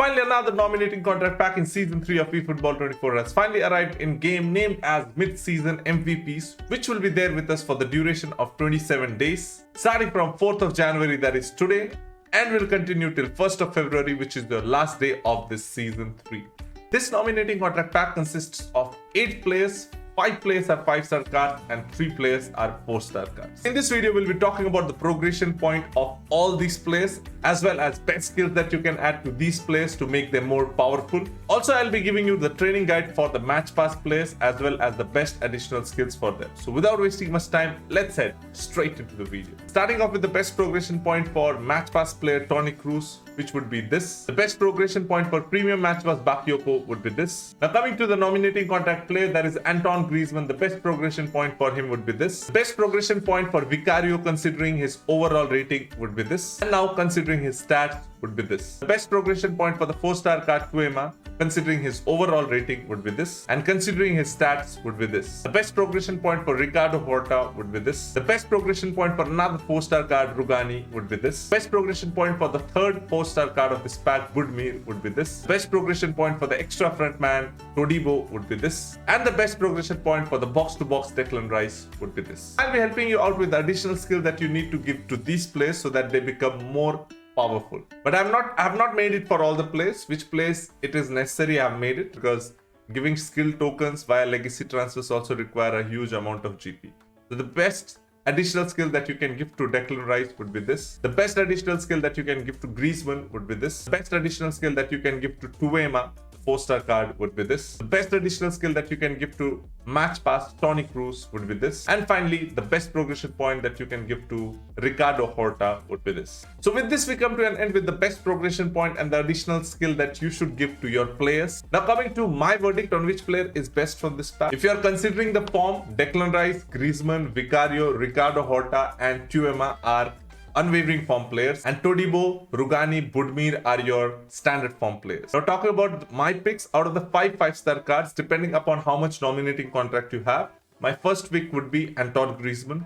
Finally, another nominating contract pack in Season 3 of eFootball 24 has finally arrived in game named as Mid-Season MVPs, which will be there with us for the duration of 27 days, starting from 4th of January, that is today, and will continue till 1st of February, which is the last day of this Season 3. This nominating contract pack consists of 8 players, 5 players are 5-star cards and 3 players are 4-star cards. In this video, we'll be talking about the progression point of all these players as well as best skills that you can add to these players to make them more powerful. Also, I'll be giving you the training guide for the match pass players as well as the best additional skills for them. So without wasting much time, let's head straight into the video. Starting off with the best progression point for match pass player Toni Kroos, which would be this. The best progression point for premium match pass Bakayoko would be this. Now coming to the nominating contract player, that is Antoine Griezmann. The best progression point for him would be this. The best progression point for Vicario, considering his overall rating, would be this. And now considering his stats, would be this. The best progression point for the 4-star card Tuema, considering his overall rating, would be this. And considering his stats, would be this. The best progression point for Ricardo Horta would be this. The best progression point for another 4-star card Rugani would be this. Best progression point for the third 4-star card of this pack Budimir would be this. Best progression point for the extra frontman Todibo would be this. And the best progression point for the box-to-box Declan Rice would be this. I'll be helping you out with the additional skill that you need to give to these players so that they become more powerful. But I have not made it for all the plays. Which plays it is necessary, I have made it, because giving skill tokens via legacy transfers also require a huge amount of GP. So the best additional skill that you can give to Declan Rice would be this. The best additional skill that you can give to Griezmann would be this. The best additional skill that you can give to Tuema, 4-star card, would be this. The best additional skill that you can give to match pass Toni Kroos would be this. And finally, the best progression point that you can give to Ricardo Horta would be this. So with this, we come to an end with the best progression point and the additional skill that you should give to your players. Now coming to my verdict on which player is best from this pack. If you are considering the form, Declan Rice, Griezmann, Vicario, Ricardo Horta and Tuema are unwavering form players, and Todibo, Rugani, Budimir are your standard form players. Now talking about my picks, out of the 5-star cards, depending upon how much nominating contract you have, my first pick would be Antoine Griezmann.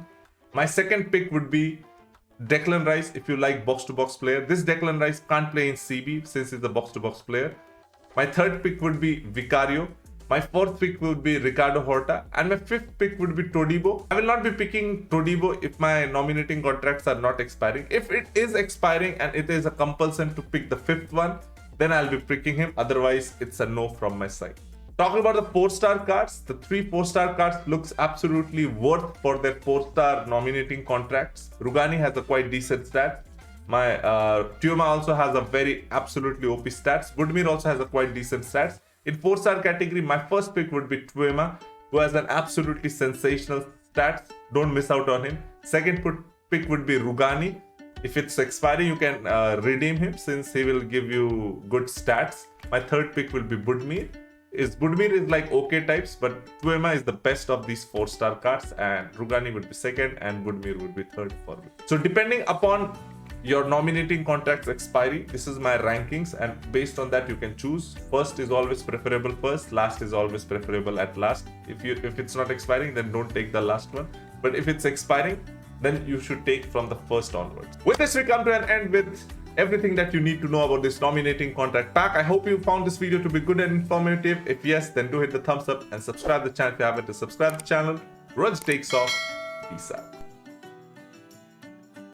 My second pick would be Declan Rice if you like box-to-box player. This Declan Rice can't play in CB since he's a box-to-box player. My third pick would be Vicario. My fourth pick would be Ricardo Horta, and my fifth pick would be Todibo. I will not be picking Todibo if my nominating contracts are not expiring. If it is expiring and it is a compulsion to pick the fifth one, then I'll be picking him. Otherwise, it's a no from my side. Talking about the 4-star cards, the 3 4-star cards looks absolutely worth for their 4-star nominating contracts. Rugani has a quite decent stat. My Tuema also has a very absolutely OP stats. Budimir also has a quite decent stats. In 4-star category, my first pick would be Tuema, who has an absolutely sensational stats. Don't miss out on him. Second pick would be Rugani. If it's expiring, you can redeem him since he will give you good stats. My third pick will be Budimir. Budimir is like okay types, but Tuema is the best of these 4-star cards, and Rugani would be second and Budimir would be third for me. So depending upon your nominating contract's expiry, this is my rankings, and based on that you can choose. First is always preferable first, last is always preferable at last. If it's not expiring, then don't take the last one, but if it's expiring, then you should take from the first onwards. With this, we come to an end with everything that you need to know about this nominating contract pack. I hope you found this video to be good and informative. If yes, then do hit the thumbs up and subscribe the channel if you haven't. To subscribe the channel. Raj takes off. Peace out.